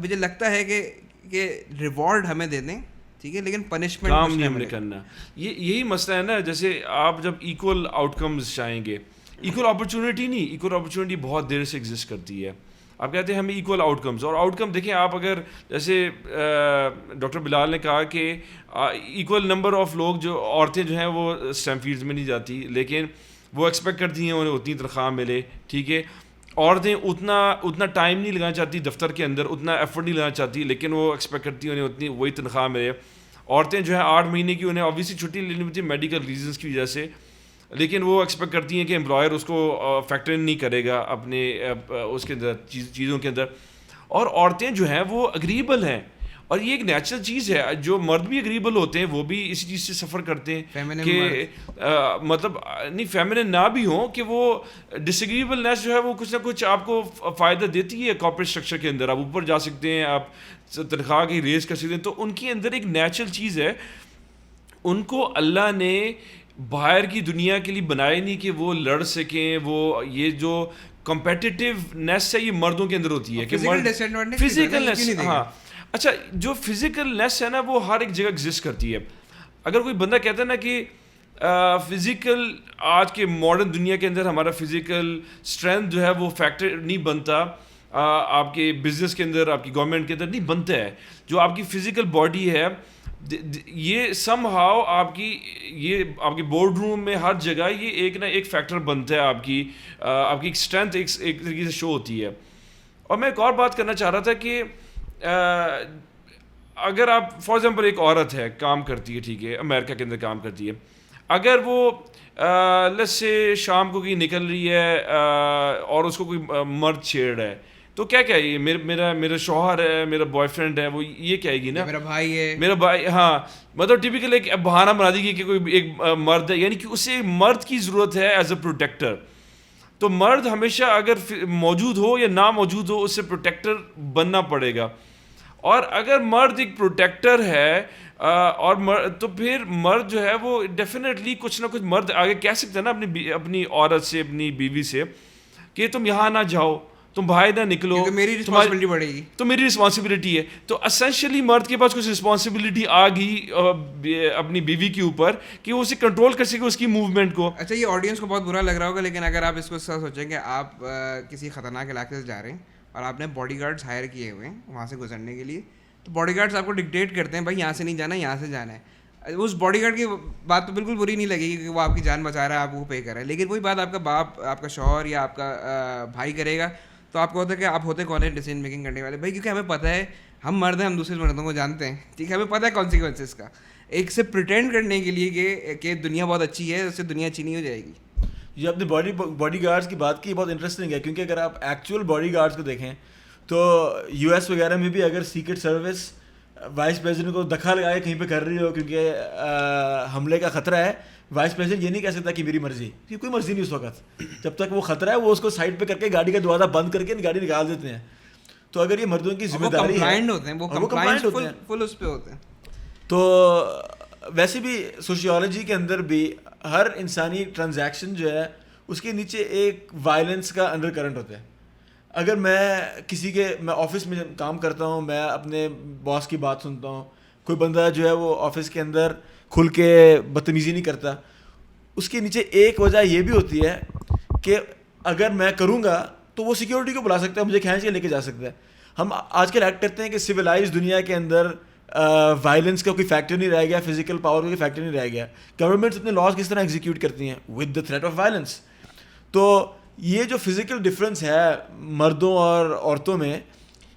مجھے لگتا ہے کہ ریوارڈ ہمیں دے دیں, ٹھیک ہے, لیکن پنشمنٹ کام نہیں ہم نے کرنا. یہی مسئلہ ہے نا, جیسے آپ جب ایکول آؤٹ کمز چاہیں گے, ایکول اپرچونیٹی نہیں, ایکول اپرچونیٹی بہت دیر سے ایگزسٹ کرتی ہے. آپ کہتے ہیں ہمیں ایکول آؤٹ کمز, اور آؤٹ کم دیکھیں آپ, اگر جیسے ڈاکٹر بلال نے کہا کہ ایکول نمبر آف لوگ جو عورتیں جو ہیں وہ اسٹیم فیلڈز میں نہیں جاتی, لیکن وہ ایکسپیکٹ کرتی ہیں انہیں اتنی تنخواہ ملے, ٹھیک ہے. عورتیں اتنا ٹائم نہیں لگانا چاہتی دفتر کے اندر, اتنا ایفرٹ نہیں لگانا چاہتی, لیکن وہ ایکسپیکٹ کرتی ہیں انہیں اتنی وہی تنخواہ ملے. عورتیں جو ہیں 8 مہینے کی انہیں اوبیسلی چھٹی لینی ہوتی ہے میڈیکل ریزنس کی وجہ سے, لیکن وہ ایکسپیکٹ کرتی ہیں کہ امپلائر اس کو فیکٹر نہیں کرے گا اپنے اس کے اندر چیزوں کے اندر. اور عورتیں جو ہیں وہ اگریبل ہیں, اور یہ ایک نیچرل چیز ہے. جو مرد بھی اگریبل ہوتے ہیں وہ بھی اسی چیز سے سفر کرتے ہیں کہ مطلب نہیں فیمنن نہ بھی ہوں کہ وہ ڈس ایگریبلنیس جو ہے وہ کچھ نہ کچھ آپ کو فائدہ دیتی ہے کارپوریٹ اسٹرکچر کے اندر. آپ اوپر جا سکتے ہیں, آپ تنخواہ کی ریز کر سکتے ہیں. تو ان کے اندر ایک نیچرل چیز ہے, ان کو اللہ نے باہر کی دنیا کے لیے بنائے نہیں کہ وہ لڑ سکیں. وہ یہ جو کمپیٹیٹیونیس ہے یہ مردوں کے اندر ہوتی ہے کہ فزیکلنیس. ہاں اچھا, جو فزیکلنیس ہے نا وہ ہر ایک جگہ ایگزسٹ کرتی ہے. اگر کوئی بندہ کہتا ہے نا کہ فزیکل آج کے ماڈرن دنیا کے اندر ہمارا فزیکل اسٹرینتھ جو ہے وہ فیکٹر نہیں بنتا, آپ کے بزنس کے اندر آپ کی گورنمنٹ کے اندر نہیں بنتا ہے. جو آپ کی فزیکل باڈی ہے یہ سم ہاؤ آپ کی بورڈ روم میں ہر جگہ یہ ایک نہ ایک فیکٹر بنتا ہے. آپ کی ایک اسٹرینتھ ایک طریقے سے شو ہوتی ہے. اور میں ایک اور بات کرنا چاہ رہا تھا کہ اگر آپ فار ایگزامپل ایک عورت ہے کام کرتی ہے, ٹھیک ہے, امریکہ کے اندر کام کرتی ہے, اگر وہ لیٹس سے شام کو کہیں نکل رہی ہے اور اس کو کوئی مرد چھیڑ رہا ہے تو کیا کہے گی, میرا شوہر ہے, میرا بوائے فرینڈ ہے, وہ یہ کہے گی نا میرا بھائی ہے, میرا بھائی. ہاں مطلب ٹپیکل ایک بہانہ بنا دی گی کہ کوئی ایک مرد ہے, یعنی کہ اسے مرد کی ضرورت ہے ایز اے پروٹیکٹر. تو مرد ہمیشہ اگر موجود ہو یا نہ موجود ہو اس سے پروٹیکٹر بننا پڑے گا. اور اگر مرد ایک پروٹیکٹر ہے اور تو پھر مرد جو ہے وہ ڈیفینیٹلی کچھ نہ کچھ مرد آگے کہہ سکتا ہے نا اپنی عورت سے, اپنی بیوی سے کہ تم یہاں نہ جاؤ, تم باہر نہ نکلو, میری رسپانسبلٹی بڑھے گی, تو میری رسپانسبلٹی ہے. تو اسینشلی مرد کے پاس کچھ رسپانسبلٹی آ گئی اپنی بیوی کے اوپر کہ وہ اسے کنٹرول کر سکے اس کی موومنٹ کو. اچھا یہ آڈینس کو بہت برا لگ رہا ہوگا, لیکن اگر آپ اس کو سوچیں کہ آپ کسی خطرناک علاقے سے جا رہے ہیں اور آپ نے باڈی گارڈس ہائر کیے ہوئے ہیں وہاں سے گزرنے کے لیے, تو باڈی گارڈس آپ کو ڈکٹیٹ کرتے ہیں بھائی یہاں سے نہیں جانا, یہاں سے جانا ہے. اس باڈی گارڈ کی بات تو بالکل بری نہیں لگے گی کہ وہ آپ کی جان بچا رہا ہے, آپ وہ پے کر رہے ہیں. لیکن وہی بات آپ کا باپ, آپ کا شوہر یا آپ کا بھائی کرے گا تو آپ کو ہوتا ہے کہ آپ ہوتے کون ہیں ڈیسیژن میکنگ کرنے والے بھائی, کیونکہ ہمیں پتہ ہے ہم مرد ہیں, ہم دوسرے مردوں کو جانتے ہیں, ٹھیک ہے, ہمیں پتہ ہے کانسیکوینسز کا. ایک سے پریٹینڈ کرنے کے لیے کہ دنیا بہت اچھی ہے, اس سے دنیا اچھی نہیں ہو جائے گی. یہ اپنے باڈی گارڈس کی بات کی بہت انٹرسٹنگ ہے, کیونکہ اگر آپ ایکچوئل باڈی گارڈس کو دیکھیں تو یو ایس وغیرہ میں بھی اگر سیکرٹ سروس وائس پریزیڈنٹ کو دکھا لگا کے کہیں پہ کر رہی ہو کیونکہ حملے کا خطرہ ہے, وائس پریزیڈنٹ یہ نہیں کہہ سکتا کہ میری مرضی, کیونکہ کوئی مرضی نہیں اس وقت. جب تک وہ خطرہ ہے وہ اس کو سائڈ پہ کر کے گاڑی کا دروازہ بند کر کے گاڑی نکال دیتے ہیں. تو اگر یہ مردوں کی ذمہ داری ہے, وہ کمپلائنٹ ہوتے ہیں, فل اس پہ ہوتے ہیں. تو ویسے بھی سوشیولوجی کے اندر بھی ہر انسانی ٹرانزیکشن جو ہے اس کے نیچے ایک وائلنس کا انڈر کرنٹ ہوتا ہے. اگر میں آفس میں کام کرتا ہوں, میں اپنے باس کی بات سنتا ہوں, کوئی بندہ جو ہے وہ آفس کے اندر کھل کے بدتمیزی نہیں کرتا, اس کے نیچے ایک وجہ یہ بھی ہوتی ہے کہ اگر میں کروں گا تو وہ سیکیورٹی کو بلا سکتا ہے, مجھے کھینچ کے لے کے جا سکتا ہے. ہم آج کل ایکٹ کرتے ہیں کہ سویلائز دنیا کے اندر وائلنس کا کوئی فیکٹر نہیں رہ گیا, فزیکل پاور کا کوئی فیکٹر نہیں رہ گیا. گورنمنٹس اپنے لاز کس طرح ایگزیکیوٹ کرتی ہیں with the threat of violence. تو یہ جو فزیکل ڈفرینس ہے مردوں اور عورتوں میں,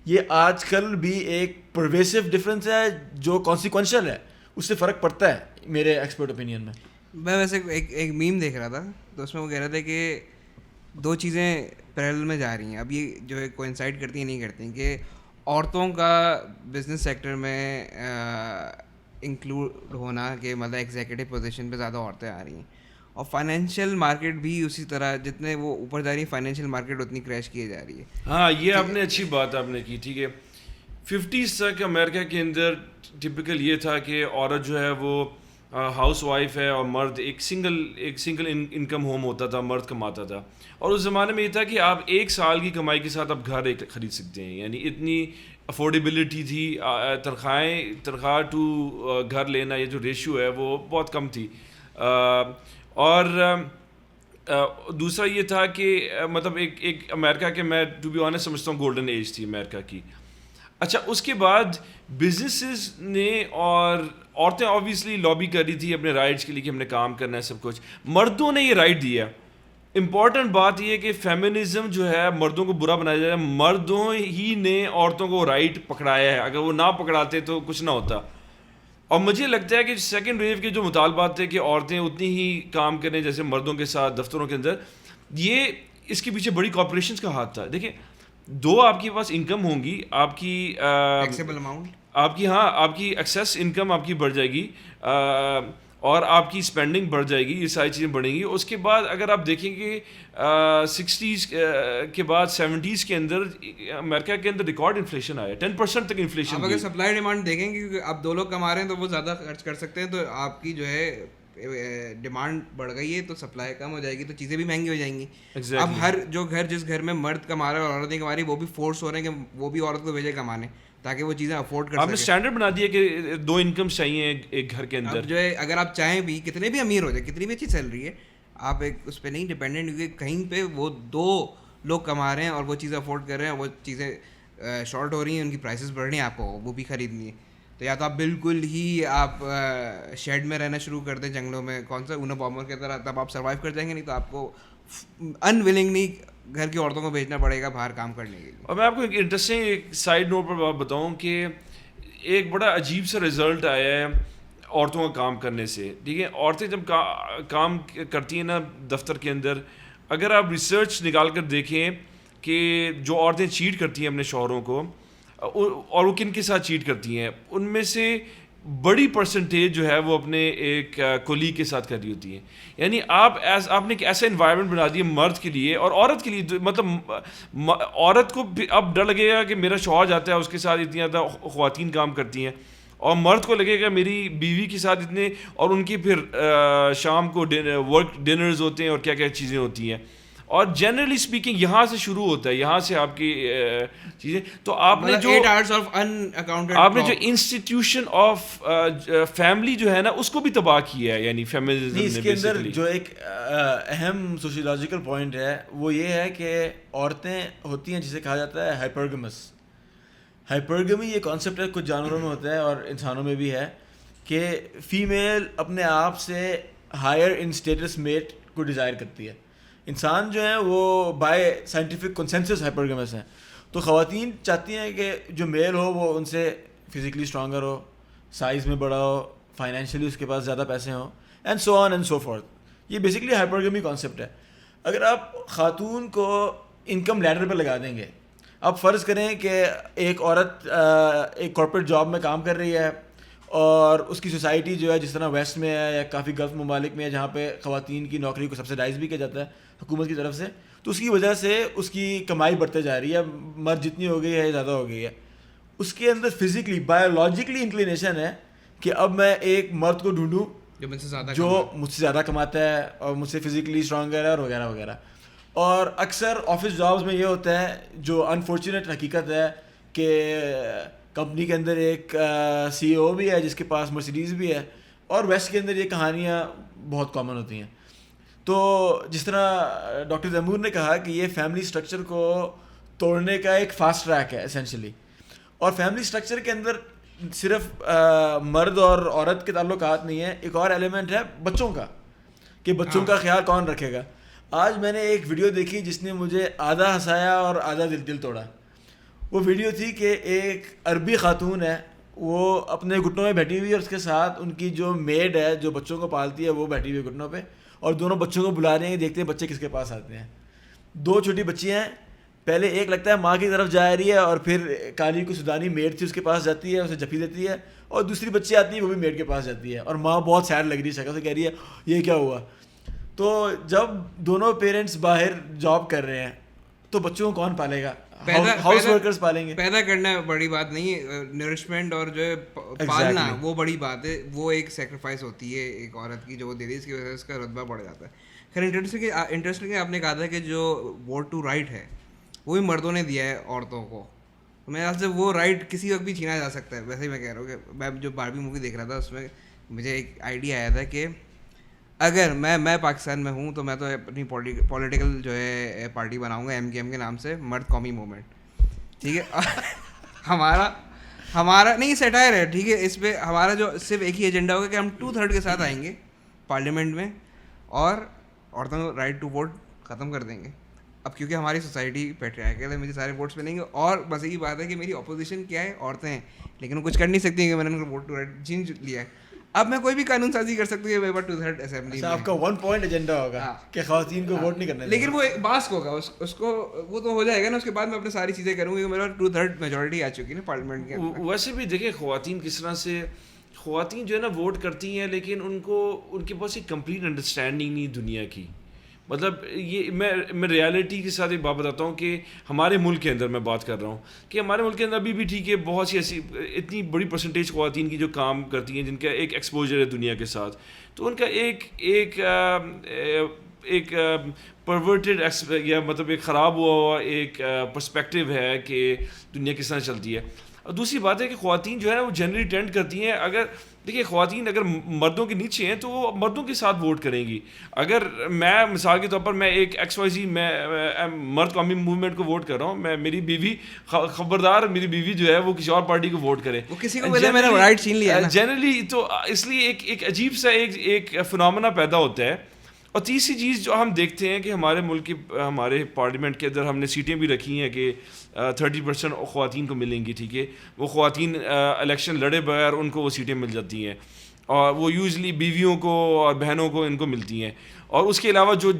یہ آج کل بھی ایک پرویسو ڈفرینس ہے جو کانسیکوینشل ہے, اس سے فرق پڑتا ہے میرے ایکسپرٹ اوپینین میں. میں ویسے ایک میم دیکھ رہا تھا تو اس میں وہ کہہ رہے تھے کہ دو چیزیں پیرلل میں جا رہی ہیں, اب یہ جو ہے کوئنسائڈ کرتی ہیں نہیں کرتی ہیں, کہ عورتوں کا بزنس سیکٹر میں انکلوڈ ہونا, کہ مطلب ایگزیکٹو پوزیشن پہ زیادہ عورتیں آ رہی ہیں, اور فائنینشیل مارکیٹ بھی اسی طرح جتنے وہ اوپر جا رہی ہے فائنینشیل مارکیٹ اتنی کریش کیے جا رہی ہے. ہاں یہ آپ نے اچھی بات آپ نے کی, ٹھیک ہے. 50s تک امریکہ کے اندر ٹپیکل یہ تھا کہ عورت جو ہے وہ ہاؤس وائف ہے اور مرد ایک سنگل انکم ہوم ہوتا تھا, مرد کماتا تھا. اور اس زمانے میں یہ تھا کہ آپ 1 سال کی کمائی کے ساتھ آپ گھر خرید سکتے ہیں, یعنی اتنی افورڈیبلٹی تھی. تنخواہ ٹو گھر لینا یہ جو ریشیو ہے وہ بہت کم تھی. اور دوسرا یہ تھا کہ مطلب ایک امریکہ کے, میں ٹو بی آنیسٹ سمجھتا ہوں گولڈن ایج تھی امریکہ کی. اچھا اس کے بعد بزنسز نے اور عورتیں آبویسلی لابی کر رہی تھی اپنے رائٹس کے لیے کہ ہم نے کام کرنا ہے سب کچھ. مردوں نے یہ رائٹ دیا امپورٹنٹ بات یہ ہے کہ فیمنزم جو ہے مردوں کو برا بنایا جا رہا ہے, مردوں ہی نے عورتوں کو رائٹ پکڑایا ہے, اگر وہ نہ پکڑاتے تو کچھ نہ ہوتا. اور مجھے لگتا ہے کہ سیکنڈ ویو کے جو مطالبات تھے کہ عورتیں اتنی ہی کام کریں جیسے مردوں کے ساتھ دفتروں کے اندر, یہ اس کے پیچھے بڑی کارپوریشنز کا ہاتھ تھا. دیکھیں, دو آپ کے پاس انکم ہوں گی, آپ کی ٹیکسیبل اماؤنٹ, آپ کی آپ کی ایکسیس انکم آپ کی بڑھ جائے گی, اور آپ کی اسپینڈنگ بڑھ جائے گی, یہ ساری چیزیں بڑھیں گی. اس کے بعد اگر آپ دیکھیں گے 60s کے بعد 70s کے اندر امریکہ کے اندر ریکارڈ انفلیشن آیا, 10% تک انفلیشن. آپ اگر سپلائی ڈیمانڈ دیکھیں گے, کیونکہ آپ 2 لوگ کما رہے ہیں تو وہ زیادہ خرچ کر سکتے ہیں, تو آپ کی جو ہے ڈیمانڈ بڑھ گئی ہے تو سپلائی کم ہو جائے گی, تو چیزیں بھی مہنگی ہو جائیں گی. اب جس گھر میں مرد کما رہا ہے اور عورت نہیں کما رہی, وہ بھی فورس ہو رہے ہیں کہ وہ بھی عورت کو بھیجے کمانے تاکہ وہ چیزیں افورڈ کر سکیں. آپ نے اسٹینڈرڈ بنا دیا کہ 2 انکمس چاہیے ایک گھر کے اندر. اب جو ہے اگر آپ چاہیں بھی کتنے بھی امیر ہو جائے, کتنی بھی اچھی سیلری ہے, آپ ایک اس پہ نہیں ڈپینڈنٹ, کیونکہ کہیں پہ وہ 2 لوگ کما رہے ہیں اور وہ چیزیں افورڈ کر رہے ہیں, وہ چیزیں شارٹ ہو رہی ہیں, ان کی پرائسز بڑھ رہی ہیں, آپ کو وہ بھی خریدنی ہے. تو یا تو آپ بالکل ہی آپ شیڈ میں رہنا شروع کر دیں جنگلوں میں, کون سا اونو بامر کی طرح, تب آپ سروائیو کر جائیں گے, نہیں تو آپ کو انولنگلی گھر کی عورتوں کو بھیجنا پڑے گا باہر کام کرنے کے لیے. اور میں آپ کو ایک انٹرسٹنگ ایک سائڈ نوٹ پر بتاؤں کہ ایک بڑا عجیب سا رزلٹ آیا ہے عورتوں کا کام کرنے سے. ٹھیک ہے, عورتیں جب کام کرتی ہیں نا دفتر کے اندر, اگر آپ ریسرچ نکال کر دیکھیں کہ جو عورتیں چیٹ کرتی ہیں اپنے شوہروں کو, اور وہ کن کے ساتھ چیٹ کرتی ہیں, ان میں سے بڑی پرسنٹیج جو ہے وہ اپنے ایک کولیگ کے ساتھ کر رہی ہوتی ہے. یعنی آپ نے ایک ایسا انوائرمنٹ بنا دیا مرد کے لیے اور عورت کے لیے, مطلب عورت کو اب ڈر لگے گا کہ میرا شوہر جاتا ہے, اس کے ساتھ اتنی زیادہ خواتین کام کرتی ہیں, اور مرد کو لگے گا میری بیوی کے ساتھ اتنے, اور ان کی پھر شام کو ورک ڈنرز ہوتے ہیں اور کیا کیا چیزیں ہوتی ہیں. اور جنرلی اسپیکنگ یہاں سے شروع ہوتا ہے, یہاں سے آپ کی چیزیں. تو آپ نے جو انسٹیٹیوشن آف فیملی جو ہے نا اس کو بھی تباہ کیا ہے, یعنی فیمنزم نے. اس کے اندر جو ایک اہم سوشیولوجیکل پوائنٹ ہے وہ یہ ہے کہ عورتیں ہوتی ہیں جسے کہا جاتا ہے ہائپرگمس. ہائپرگمی یہ کانسیپٹ ہے, کچھ جانوروں میں ہوتا ہے اور انسانوں میں بھی ہے, کہ فیمیل اپنے آپ سے ہائر ان اسٹیٹس میٹ کو ڈیزائر کرتی ہے. انسان جو ہیں وہ بائی سائنٹیفک کنسنسس ہائپرگمس ہیں. تو خواتین چاہتی ہیں کہ جو میل ہو وہ ان سے فزیکلی اسٹرانگر ہو, سائز میں بڑا ہو, فائنینشلی اس کے پاس زیادہ پیسے ہوں, and so on and so forth. یہ بیسکلی ہائپرگمی کانسیپٹ ہے. اگر آپ خاتون کو انکم لیڈر پہ لگا دیں گے, آپ فرض کریں کہ ایک عورت ایک کارپوریٹ جاب میں کام کر رہی ہے, اور اس کی سوسائٹی جو ہے جس طرح ویسٹ میں ہے یا کافی گلف ممالک میں ہے جہاں پہ خواتین کی نوکری کو سبسڈائز بھی کیا جاتا ہے حکومت کی طرف سے, تو اس کی وجہ سے اس کی کمائی بڑھتے جا رہی ہے, مرد جتنی ہو گئی ہے زیادہ ہو گئی ہے. اس کے اندر فزیکلی بایولوجیکلی انکلینیشن ہے کہ اب میں ایک مرد کو ڈھونڈوں جو مجھ سے زیادہ کماتا ہے اور مجھ سے فزیکلی اسٹرانگر ہے اور وغیرہ وغیرہ. اور اکثر آفس جابس میں یہ ہوتا ہے, جو انفارچونیٹ حقیقت ہے کہ کمپنی کے اندر ایک سی او بھی ہے جس کے پاس مرسیڈیز بھی ہے, اور ویسٹ کے اندر یہ کہانیاں بہت کامن ہوتی ہیں. تو جس طرح ڈاکٹر تیمور نے کہا کہ یہ فیملی اسٹرکچر کو توڑنے کا ایک فاسٹ ٹریک ہے اسینشلی. اور فیملی اسٹرکچر کے اندر صرف مرد اور عورت کے تعلقات نہیں ہیں, ایک اور ایلیمنٹ ہے بچوں کا, کہ بچوں کا خیال کون رکھے گا. آج میں نے ایک ویڈیو دیکھی جس نے مجھے آدھا ہنسایا اور آدھا دل توڑا. وہ ویڈیو تھی کہ ایک عربی خاتون ہے, وہ اپنے گھٹنوں میں بیٹھی ہوئی ہے, اور اس کے ساتھ ان کی جو میڈ ہے جو بچوں کو پالتی ہے وہ بیٹھی ہوئی ہے گھٹنوں پہ, اور دونوں بچوں کو بلا رہے ہیں, دیکھتے ہیں بچے کس کے پاس آتے ہیں. 2 چھوٹی بچیاں ہیں, پہلے ایک لگتا ہے ماں کی طرف جا رہی ہے اور پھر کالی کو سودانی میڈ تھی اس کے پاس جاتی ہے, اسے جپھی دیتی ہے, اور دوسری بچی آتی ہے وہ بھی میڈ کے پاس جاتی ہے, اور ماں بہت سیڈ لگ رہی ہے شکل سے, کہہ رہی ہے یہ کیا ہوا. تو جب دونوں پیرنٹس باہر جاب کر رہے ہیں تو بچوں کو کون پالے گا؟ ہاؤس ورکرز پالیں گے. پیدا کرنا بڑی بات نہیں, نرشمنٹ اور جو ہے پالنا وہ بڑی بات ہے, وہ ایک سیکریفائس ہوتی ہے ایک عورت کی جو وہ دے دی, اس کی وجہ سے اس کا رتبہ بڑھ جاتا ہے. خیر انٹرسٹنگ ہے, آپ نے کہا تھا کہ جو ووٹ ٹو رائٹ ہے وہ بھی مردوں نے دیا ہے عورتوں کو. میرے خیال سے وہ رائٹ کسی وقت بھی چھینا جا سکتا ہے. ویسے ہی میں کہہ رہا ہوں کہ میں جو باربی مووی دیکھ رہا تھا اس میں مجھے ایک آئیڈیا آیا تھا کہ اگر میں پاکستان میں ہوں تو میں تو اپنی پولیٹیکل جو ہے پارٹی بناؤں گا MKM کے نام سے, مرد قومی موومنٹ. ٹھیک ہے, ہمارا نہیں سیٹائر ہے, ٹھیک ہے, اس پہ ہمارا جو صرف ایک ہی ایجنڈا ہوگا کہ ہم 2/3 کے ساتھ آئیں گے پارلیمنٹ میں, اور عورتوں کو رائٹ ٹو ووٹ ختم کر دیں گے. اب کیونکہ ہماری سوسائٹی پیٹریارکل ہے, مجھے سارے ووٹس ملیں گے, اور بس یہی بات ہے کہ میری اپوزیشن کیا ہے, عورتیں ہیں, لیکن وہ کچھ کر نہیں سکتی کہ میں نے ان کو ووٹ ٹو رائٹ چھین لیا ہے. اب میں کوئی بھی قانون سازی کر سکتی ہوں 2/3 اسمبلی میں. آپ کا 1 پوائنٹ ایجنڈا ہوگا کہ خواتین کو ووٹ نہیں کرنا, لیکن وہ باس کو ہوگا, اس کو وہ تو ہو جائے گا نا, اس کے بعد میں اپنی ساری چیزیں کروں گی, میرا 2/3 میجورٹی آ چکی ہے نا پارلیمنٹ کے. ویسے بھی دیکھیں خواتین کس طرح سے, خواتین جو ہے نا ووٹ کرتی ہیں, لیکن ان کے پاس ایک کمپلیٹ انڈرسٹینڈنگ نہیں دنیا کی. مطلب یہ میں ریالٹی کے ساتھ ایک بات بتاتا ہوں کہ ہمارے ملک کے اندر میں بات کر رہا ہوں کہ ہمارے ملک کے اندر ابھی بھی ٹھیک ہے بہت سی ایسی اتنی بڑی پرسنٹیج خواتین کی جو کام کرتی ہیں, جن کا ایک ایکسپوجر ہے دنیا کے ساتھ, تو ان کا ایک پرورٹڈ یا مطلب ایک خراب ہوا ایک پرسپیکٹیو ہے کہ دنیا کس طرح چلتی ہے. اور دوسری بات ہے کہ خواتین جو ہے نا وہ جنرلی ٹینڈ کرتی ہیں, اگر دیکھیے خواتین اگر مردوں کے نیچے ہیں تو وہ مردوں کے ساتھ ووٹ کریں گی. اگر میں مثال کے طور پر میں ایک XYZ میں مرد قومی موومنٹ کو ووٹ کر رہا ہوں, میری بیوی خبردار, میری بیوی جو ہے وہ کسی اور پارٹی کو ووٹ کرے, وہ کسی کو بولے میں نے رائٹ چھین لیا جنرلی. تو اس لیے ایک عجیب سا ایک فنامنا پیدا ہوتا ہے. اور تیسری چیز جو ہم دیکھتے ہیں کہ ہمارے ملک کی ہمارے پارلیمنٹ کے اندر ہم نے سیٹیں بھی رکھی ہیں کہ 30% خواتین کو ملیں گی, ٹھیک ہے, وہ خواتین الیکشن لڑے بغیر ان کو وہ سیٹیں مل جاتی ہیں, اور وہ یوزلی بیویوں کو اور بہنوں کو ان کو ملتی ہیں. اور اس کے علاوہ جو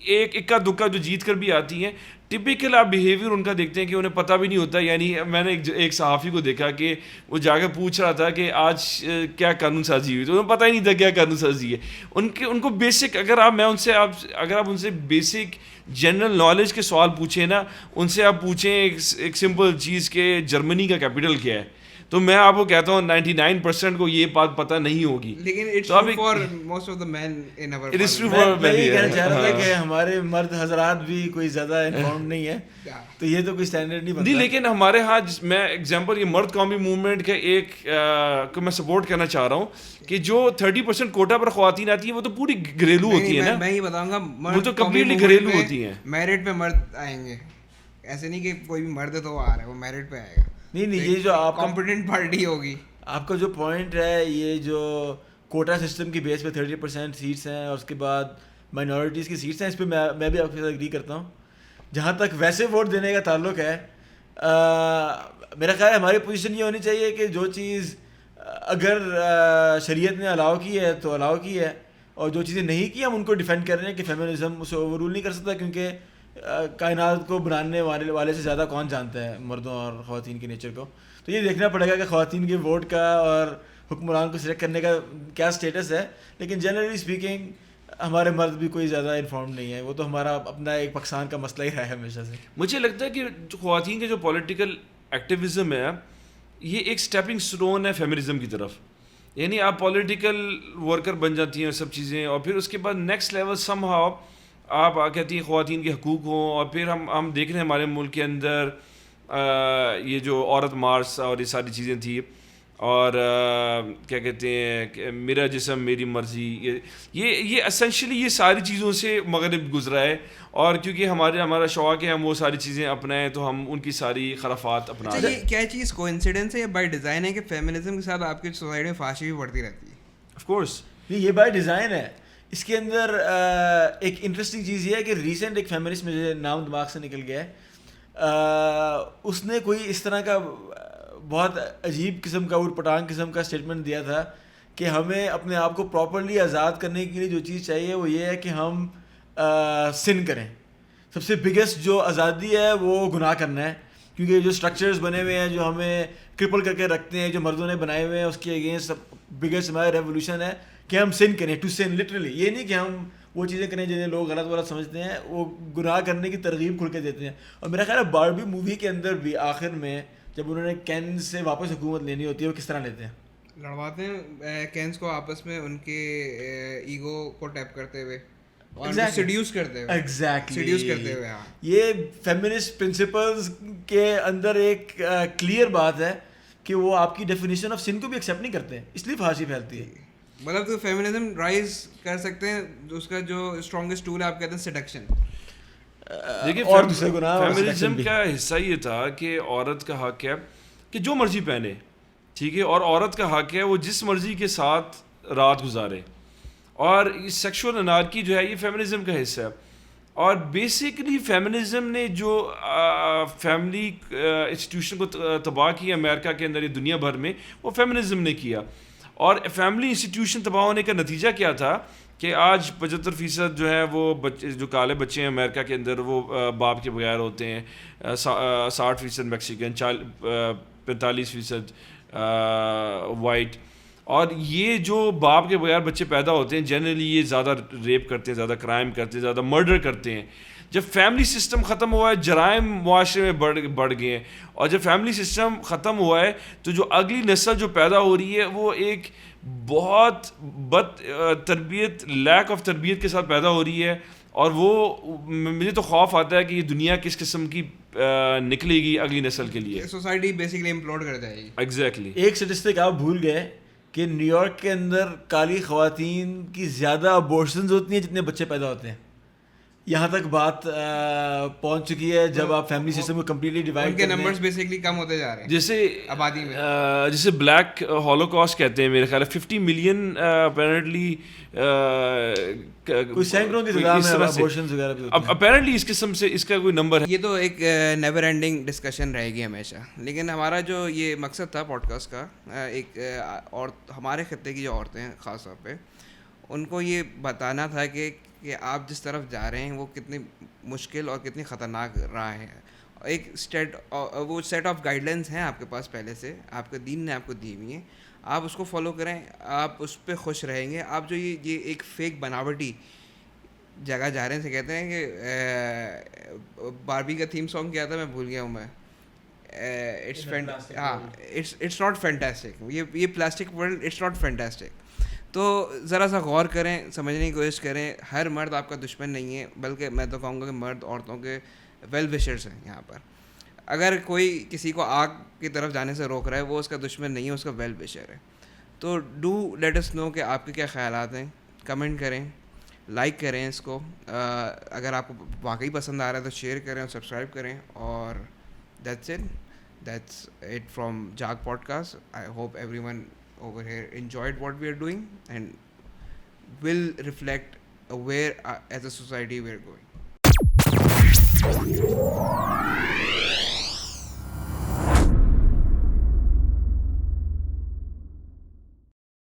ایک اکا دکا جو جیت کر بھی آتی ہیں, ٹپیکل آپ بیہیویئر ان کا دیکھتے ہیں کہ انہیں پتہ بھی نہیں ہوتا. یعنی میں نے ایک صحافی کو دیکھا کہ وہ جا کے پوچھ رہا تھا کہ آج کیا قانون سازی ہوئی, تو انہیں پتہ ہی نہیں تھا کیا قانون سازی ہے. ان کو بیسک اگر آپ ان سے بیسک جنرل نالج کے سوال پوچھیں نا, ان سے آپ پوچھیں ایک سمپل چیز کہ جرمنی کا کیپٹل کیا ہے, تو میں آپ کو کہتا ہوں 99% کو یہ بات پتہ نہیں ہوگی. لیکن it's true for most of the men in اور اٹ از ٹرو فار میں یہ کہنا چاہ رہا تھا کہ ہمارے مرد حضرات بھی کوئی زیادہ انفارم نہیں ہے, تو یہ تو کوئی اسٹینڈرڈ نہیں بنتا. نہیں, لیکن ہمارے ہاں میں ایگزامپل یہ مرد قومی موومنٹ کا ایک کو میں سپورٹ کرنا چاہ رہا ہوں کہ جو 30% کوٹا پر خواتین آتی ہیں وہ تو پوری گھریلو ہوتی ہے نا. میں یہ بتاؤں گا, وہ تو کمپلیٹلی گھریلو ہوتی ہیں. میرٹ پہ مرد آئیں گے, ایسے نہیں کہ کوئی بھی مرد ہے تو وہ آ رہا ہے, وہ میرٹ پہ آئے گا. نہیں, یہ جو آپ کمپیٹنٹ پارٹی ہوگی. آپ کا جو پوائنٹ ہے, یہ جو کوٹا سسٹم کی بیس پہ 30% سیٹس ہیں اور اس کے بعد مائنورٹیز کی سیٹس ہیں, اس پہ میں بھی آپ کے ساتھ اگری کرتا ہوں. جہاں تک ویسے ووٹ دینے کا تعلق ہے, میرا خیال ہے ہماری پوزیشن یہ ہونی چاہیے کہ جو چیز اگر شریعت نے الاؤ کی ہے تو الاؤ کی ہے, اور جو چیزیں نہیں کی ہم ان کو ڈیفینڈ کر رہے ہیں کہ فیمنزم اسے اوور رول نہیں کر سکتا, کیونکہ کائنات کو بنانے والے سے زیادہ کون جانتا ہے مردوں اور خواتین کے نیچر کو. تو یہ دیکھنا پڑے گا کہ خواتین کے ووٹ کا اور حکمران کو سلیکٹ کرنے کا کیا اسٹیٹس ہے. لیکن جنرلی اسپیکنگ ہمارے مرد بھی کوئی زیادہ انفارم نہیں ہے, وہ تو ہمارا اپنا ایک پاکستان کا مسئلہ ہی رہا ہے ہمیشہ سے. مجھے لگتا ہے کہ خواتین کے جو پولیٹیکل ایکٹیویزم ہے یہ ایک اسٹیپنگ اسٹون ہے فیمنزم کی طرف. یعنی آپ پولیٹیکل ورکر بن جاتی ہیں سب چیزیں, اور پھر اس کے بعد نیکسٹ لیول سم ہاؤ آپ کہتی ہیں خواتین کے حقوق ہوں. اور پھر ہم دیکھ رہے ہیں ہمارے ملک کے اندر یہ جو عورت مارچ اور یہ ساری چیزیں تھیں, اور کیا کہتے ہیں کہ میرا جسم میری مرضی, یہ اسینشلی یہ ساری چیزوں سے مغرب گزرا ہے. اور کیونکہ ہمارا شوق ہے ہم وہ ساری چیزیں اپنائیں, تو ہم ان کی ساری خرافات اپنا لیں. یہ کیا چیز کوئنسیڈنس ہے یا بائی ڈیزائن ہے کہ فیمنزم کے ساتھ آپ کی سوسائٹی میں فحاشی بھی بڑھتی رہتی ہے؟ آف کورس یہ بائی ڈیزائن ہے. اس کے اندر ایک انٹرسٹنگ چیز یہ ہے کہ ریسنٹ ایک فیمنسٹ مجھے نام دماغ سے نکل گیا ہے, اس نے کوئی اس طرح کا بہت عجیب قسم کا اوٹ پٹانگ قسم کا اسٹیٹمنٹ دیا تھا کہ ہمیں اپنے آپ کو پراپرلی آزاد کرنے کے لیے جو چیز چاہیے وہ یہ ہے کہ ہم سن کریں. سب سے بگیسٹ جو آزادی ہے وہ گناہ کرنا ہے, کیونکہ جو اسٹرکچرز بنے ہوئے ہیں جو ہمیں کرپل کر کے رکھتے ہیں, جو مردوں نے بنائے ہوئے ہیں, اس کے اگینسٹ بگیسٹ ہمارا ریولیوشن ہے کہ ہم سن کریں. ٹو سن لٹرلی, یہ نہیں کہ ہم وہ چیزیں کریں جنہیں لوگ غلط سمجھتے ہیں, وہ گناہ کرنے کی ترغیب کھل کے دیتے ہیں. اور میرا خیال ہے باربی مووی کے اندر بھی آخر میں جب انہوں نے کین سے واپس حکومت لینی ہوتی ہے وہ کس طرح لیتے ہیں, لڑواتے ہیں کینس کو آپس میں ان کے ایگو کو ٹیپ کرتے ہوئے اور سیڈیوس کرتے ہوئے. یہ فیمنسٹ پرنسپلز کے اندر ایک کلیئر بات ہے کہ وہ آپ کی ڈیفینیشن آف سن کو بھی ایکسیپٹ نہیں کرتے, اس لیے فحاشی پھیلتی ہے. مطلب تو فیمنزم رائز کر سکتے ہیں, اس کا جو اسٹرانگسٹ ٹول ہے آپ کہتے ہیں سیڈکشن. دیکھیے فیمنزم کا حصہ یہ تھا کہ عورت کا حق ہے کہ جو مرضی پہنے, ٹھیک ہے, اور عورت کا حق ہے وہ جس مرضی کے ساتھ رات گزارے. اور سیکشول انارکی جو ہے یہ فیمنزم کا حصہ ہے. اور بیسیکلی فیمنزم نے جو فیملی انسٹیٹیوشن کو تباہ کیا امریکہ کے اندر یا دنیا بھر میں, وہ فیمنزم نے کیا. اور فیملی انسٹیٹیوشن تباہ ہونے کا نتیجہ کیا تھا کہ آج 75% جو ہے وہ بچے جو کالے بچے ہیں امریکہ کے اندر وہ باپ کے بغیر ہوتے ہیں, 60% میکسیکن, 45% وائٹ. اور یہ جو باپ کے بغیر بچے پیدا ہوتے ہیں جنرلی یہ زیادہ ریپ کرتے ہیں, زیادہ کرائم کرتے ہیں, زیادہ مرڈر کرتے ہیں. جب فیملی سسٹم ختم ہوا ہے جرائم معاشرے میں بڑھ گئے ہیں, اور جب فیملی سسٹم ختم ہوا ہے تو جو اگلی نسل جو پیدا ہو رہی ہے وہ ایک بہت بد تربیت, لیک آف تربیت کے ساتھ پیدا ہو رہی ہے. اور وہ مجھے تو خوف آتا ہے کہ یہ دنیا کس قسم کی نکلے گی اگلی نسل کے لیے. سوسائٹی بیسیکلی امپلوڈ کر جائے گی. ایگزیکٹلی. ایک اسٹیٹسٹک آپ بھول گئے کہ نیو یارک کے اندر کالی خواتین کی زیادہ ابورشنز ہوتی ہیں جتنے بچے پیدا ہوتے ہیں. یہاں تک بات پہنچ چکی ہے جب آپ فیملی سسٹم کو کمپلیٹلی ڈیوائڈ کے نمبرز بیسیکلی کم ہوتے جا رہے ہیں جیسے آبادی میں. جیسے بلیک ہولوکاسٹ کہتے ہیں, میرے خیال ہے 50 ملین اپیرنٹلی کوئی سینکڑوں کی تعداد میں ابورشنز وغیرہ بھی ہوتے ہیں اپیرنٹلی. اس قسم سے اس کا کوئی نمبر ہے. یہ تو ایک نیور اینڈنگ ڈسکشن رہے گی ہمیشہ, لیکن ہمارا جو یہ مقصد تھا پوڈ کاسٹ کا, ایک اور ہمارے خطے کی جو عورتیں ہیں خاص طور پہ ان کو یہ بتانا تھا کہ آپ جس طرف جا رہے ہیں وہ کتنی مشکل اور کتنی خطرناک راہ ہے. ایک وہ سیٹ آف گائیڈ لائنس ہیں آپ کے پاس پہلے سے, آپ کے دین نے آپ کو دی ہوئی ہیں, آپ اس کو فالو کریں, آپ اس پہ خوش رہیں گے. آپ جو یہ ایک فیک بناوٹی جگہ جا رہے ہیں, سے کہتے ہیں کہ باربی کا تھیم سانگ کیا تھا, میں بھول گیا ہوں میں. اٹس ناٹ فینٹاسٹک, یہ plastic world it's not fantastic. تو ذرا سا غور کریں, سمجھنے کی کوشش کریں. ہر مرد آپ کا دشمن نہیں ہے, بلکہ میں تو کہوں گا کہ مرد عورتوں کے ویل وشرز ہیں یہاں پر. اگر کوئی کسی کو آگ کی طرف جانے سے روک رہا ہے وہ اس کا دشمن نہیں ہے, اس کا ویل وشر ہے. تو ڈو لیٹ اس نو کہ آپ کے کیا خیالات ہیں, کمنٹ کریں, لائک کریں اس کو. اگر آپ کو واقعی پسند آ رہا ہے تو شیئر کریں اور سبسکرائب کریں. اور that's it from JAG podcast. I hope everyone over here enjoyed what we are doing and will reflect where as a society we are going.